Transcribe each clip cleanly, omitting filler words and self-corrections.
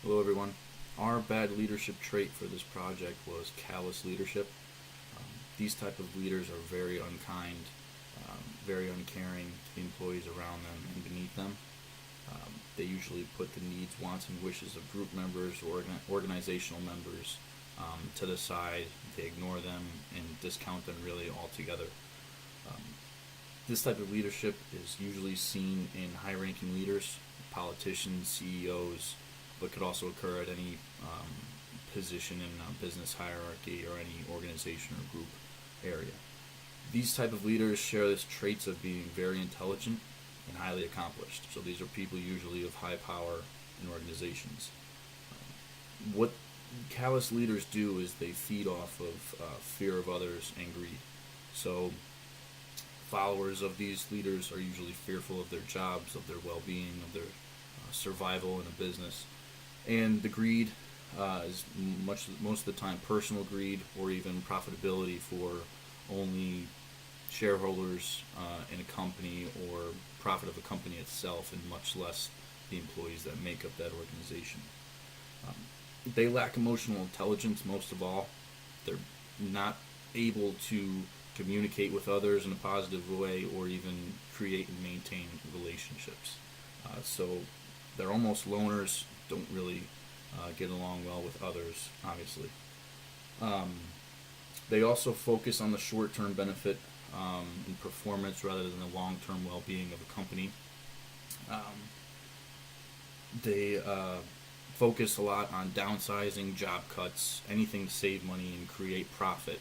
Hello, everyone. Our bad leadership trait for this project was callous leadership. These type of leaders are very unkind, very uncaring to the employees around them and beneath them. They usually put the needs, wants, and wishes of group members or organizational members to the side. They ignore them and discount them really altogether. Um, this type of leadership is usually seen in high-ranking leaders, politicians, CEOs, but could also occur at any position in a business hierarchy or any organization or group area. These type of leaders share this traits of being very intelligent and highly accomplished. So these are people usually of high power in organizations. What callous leaders do is they feed off of fear of others and greed. So followers of these leaders are usually fearful of their jobs, of their well-being, of their survival in a business, and the greed is most of the time personal greed or even profitability for only shareholders in a company or profit of a company itself, and much less the employees that make up that organization. Um, they lack emotional intelligence most of all. They're not able to communicate with others in a positive way or even create and maintain relationships. So they're almost loners, don't really get along well with others, obviously. Um, they also focus on the short term benefit and performance rather than the long term well being of a company. Um, they focus a lot on downsizing, job cuts, anything to save money and create profit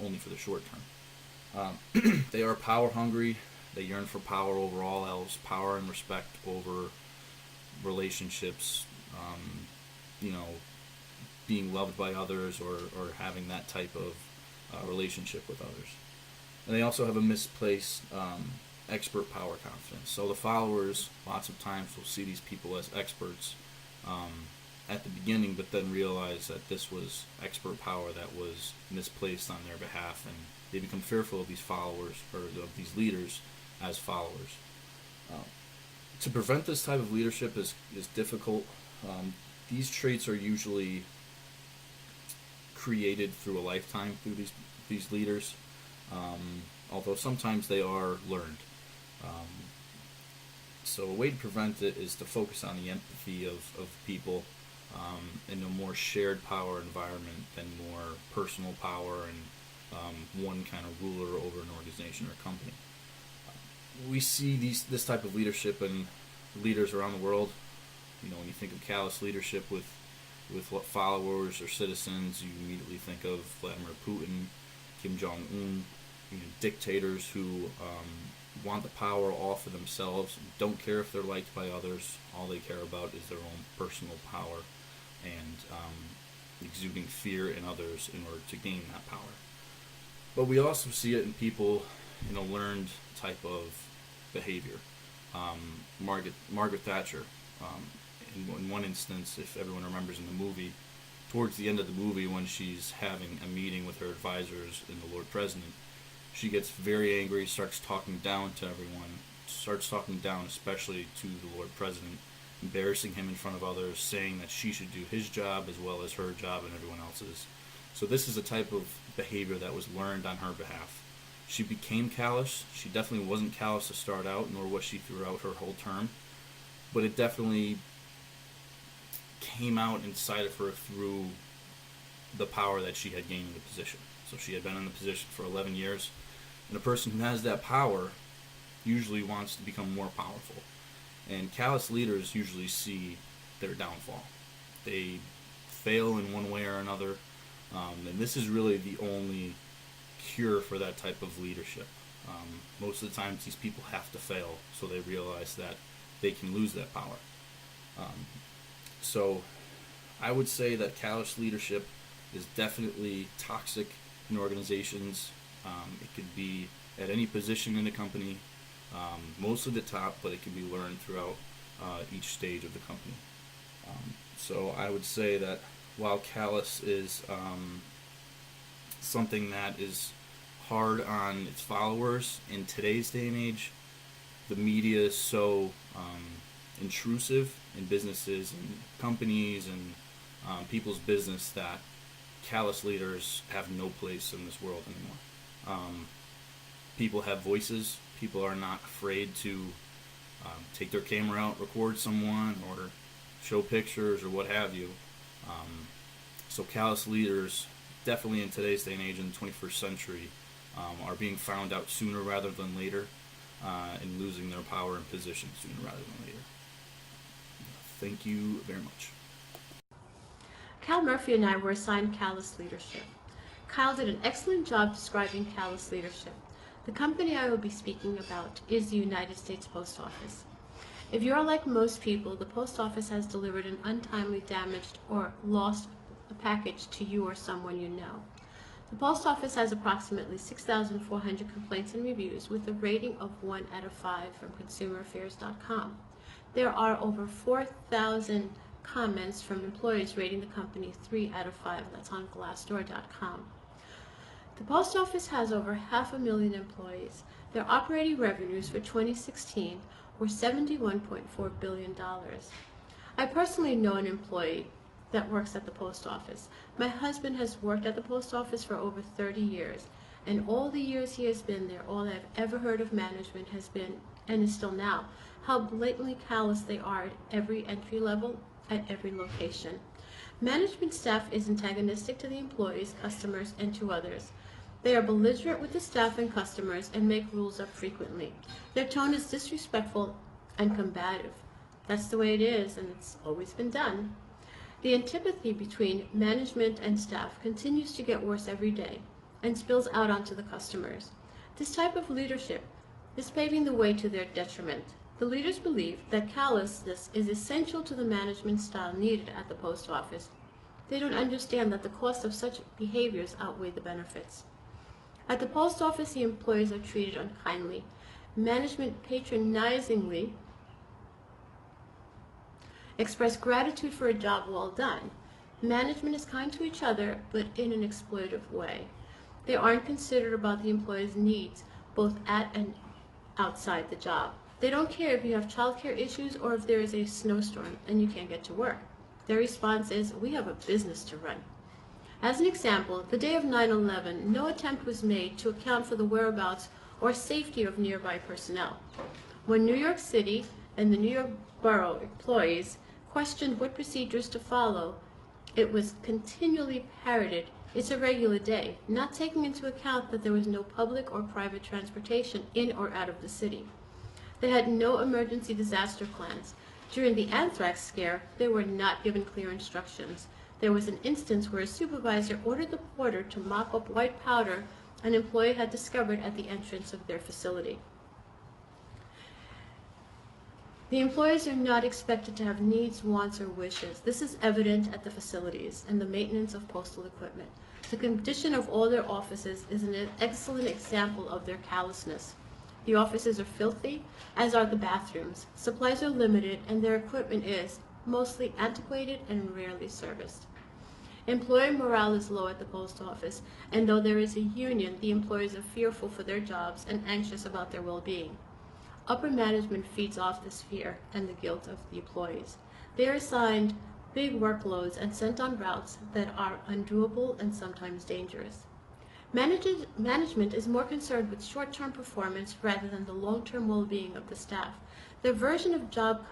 only for the short term. They are power hungry. They yearn for power over all else, power and respect over relationships, you know, being loved by others or having that type of relationship with others. And they also have a misplaced expert power confidence. So the followers lots of times will see these people as experts at the beginning, but then realize that this was expert power that was misplaced on their behalf, and they become fearful of these followers or of these leaders as followers. Uh, to prevent this type of leadership is difficult. These traits are usually created through a lifetime through these leaders, although sometimes they are learned. Um, so a way to prevent it is to focus on the empathy of people in a more shared power environment than more personal power and one kind of ruler over an organization or company. We see this type of leadership in leaders around the world. You know, when you think of callous leadership with what followers or citizens, you immediately think of Vladimir Putin, Kim Jong Un, dictators who want the power all for themselves, don't care if they're liked by others. All they care about is their own personal power and exuding fear in others in order to gain that power. But we also see it in people in a learned type of behavior. Margaret Thatcher, in one instance, if everyone remembers in the movie, towards the end of the movie when she's having a meeting with her advisors and the Lord President, she gets very angry, starts talking down to everyone, starts talking down especially to the Lord President, embarrassing him in front of others, saying that she should do his job as well as her job and everyone else's. So this is a type of behavior that was learned on her behalf. She became callous. She definitely wasn't callous to start out, nor was she throughout her whole term. But it definitely came out inside of her through the power that she had gained in the position. So she had been in the position for 11 years. And a person who has that power usually wants to become more powerful. And callous leaders usually see their downfall. They fail in one way or another. And this is really the only cure for that type of leadership. Most of the times these people have to fail so they realize that they can lose that power. So I would say that callous leadership is definitely toxic in organizations. It could be at any position in the company, mostly the top, but it can be learned throughout each stage of the company. So I would say that while callous is something that is hard on its followers in today's day and age, the media is so intrusive in businesses and companies and people's business that callous leaders have no place in this world anymore. People have voices. People are not afraid to take their camera out, record someone, or show pictures or what have you. So callous leaders, definitely in today's day and age, in the 21st century, are being found out sooner rather than later, and losing their power and position sooner rather than later. Thank you very much. Cal Murphy and I were assigned callous leadership. Kyle did an excellent job describing callous leadership. The company I will be speaking about is the United States Post Office. If you are like most people, the post office has delivered an untimely damaged or lost a package to you or someone you know. The post office has approximately 6,400 complaints and reviews with a rating of 1 out of 5 from consumeraffairs.com. There are over 4,000 comments from employees rating the company 3 out of 5. That's on glassdoor.com. The post office has over 500,000 employees. Their operating revenues for 2016 were $71.4 billion. I personally know an employee that works at the post office. My husband has worked at the post office for over 30 years, and all the years he has been there, all I've ever heard of management has been, and is still now, how blatantly callous they are at every entry level, at every location. Management staff is antagonistic to the employees, customers, and to others. They are belligerent with the staff and customers and make rules up frequently. Their tone is disrespectful and combative. That's the way it is, and it's always been done. The antipathy between management and staff continues to get worse every day and spills out onto the customers. This type of leadership is paving the way to their detriment. The leaders believe that callousness is essential to the management style needed at the post office. They don't understand that the costs of such behaviors outweigh the benefits. At the post office, the employees are treated unkindly. Management patronizingly express gratitude for a job well done. Management is kind to each other, but in an exploitative way. They aren't considerate about the employees' needs, both at and outside the job. They don't care if you have childcare issues or if there is a snowstorm and you can't get to work. Their response is, we have a business to run. As an example, the day of 9/11, no attempt was made to account for the whereabouts or safety of nearby personnel. When New York City and the New York Borough employees questioned what procedures to follow, it was continually parroted, it's a regular day, not taking into account that there was no public or private transportation in or out of the city. They had no emergency disaster plans. During the anthrax scare, they were not given clear instructions. There was an instance where a supervisor ordered the porter to mop up white powder an employee had discovered at the entrance of their facility. The employees are not expected to have needs, wants, or wishes. This is evident at the facilities and the maintenance of postal equipment. The condition of all their offices is an excellent example of their callousness. The offices are filthy, as are the bathrooms. Supplies are limited, and their equipment is mostly antiquated and rarely serviced. Employee morale is low at the post office, and though there is a union, the employees are fearful for their jobs and anxious about their well-being. Upper management feeds off this fear and the guilt of the employees. They are assigned big workloads and sent on routes that are undoable and sometimes dangerous. Management is more concerned with short-term performance rather than the long-term well-being of the staff. Their version of job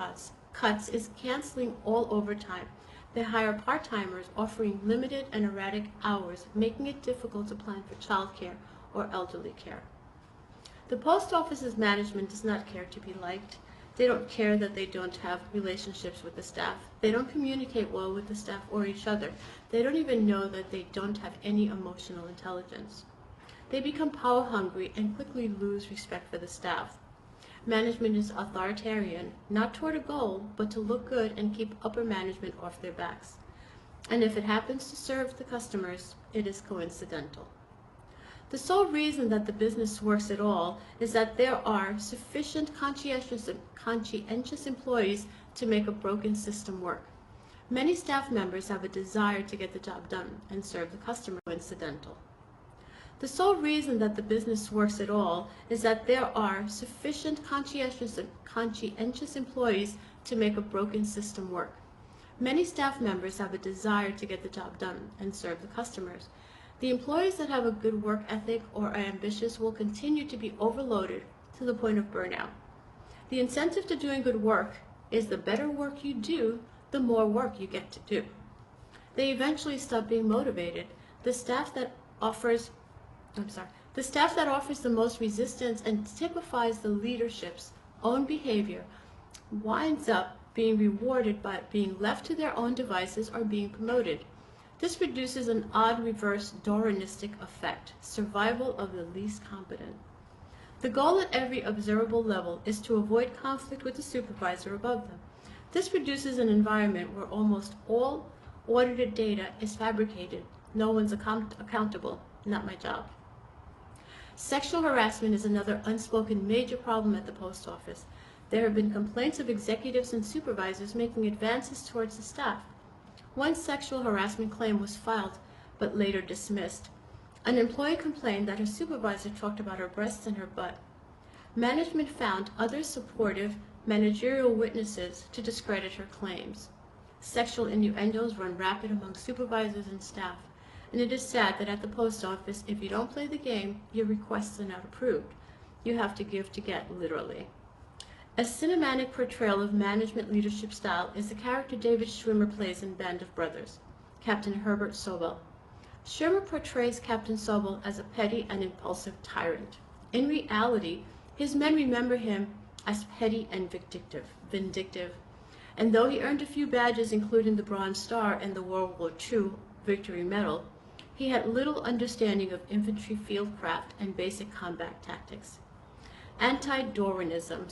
cuts is canceling all overtime. They hire part-timers, offering limited and erratic hours, making it difficult to plan for childcare or elderly care. The post office's management does not care to be liked. They don't care that they don't have relationships with the staff. They don't communicate well with the staff or each other. They don't even know that they don't have any emotional intelligence. They become power-hungry and quickly lose respect for the staff. Management is authoritarian, not toward a goal, but to look good and keep upper management off their backs. And if it happens to serve the customers, it is coincidental. The sole reason that the business works at all is that there are sufficient conscientious employees to make a broken system work. Many staff members have a desire to get the job done and serve the customer. Coincidental. The sole reason that the business works at all is that there are sufficient conscientious employees to make a broken system work. Many staff members have a desire to get the job done and serve the customers. The employees that have a good work ethic or are ambitious will continue to be overloaded to the point of burnout. The incentive to doing good work is the better work you do, the more work you get to do. They eventually stop being motivated. The staff that offers the most resistance and typifies the leadership's own behavior winds up being rewarded by being left to their own devices or being promoted. This produces an odd reverse Darwinistic effect, survival of the least competent. The goal at every observable level is to avoid conflict with the supervisor above them. This produces an environment where almost all audited data is fabricated. No one's accountable. Not my job. Sexual harassment is another unspoken major problem at the post office. There have been complaints of executives and supervisors making advances towards the staff. One sexual harassment claim was filed, but later dismissed. An employee complained that her supervisor talked about her breasts and her butt. Management found other supportive managerial witnesses to discredit her claims. Sexual innuendos run rapid among supervisors and staff, and it is sad that at the post office, if you don't play the game, your requests are not approved. You have to give to get, literally. A cinematic portrayal of management leadership style is the character David Schwimmer plays in Band of Brothers, Captain Herbert Sobel. Schwimmer portrays Captain Sobel as a petty and impulsive tyrant. In reality, his men remember him as petty and vindictive. And though he earned a few badges, including the Bronze Star and the World War II Victory Medal, he had little understanding of infantry fieldcraft and basic combat tactics. Anti-Darwinism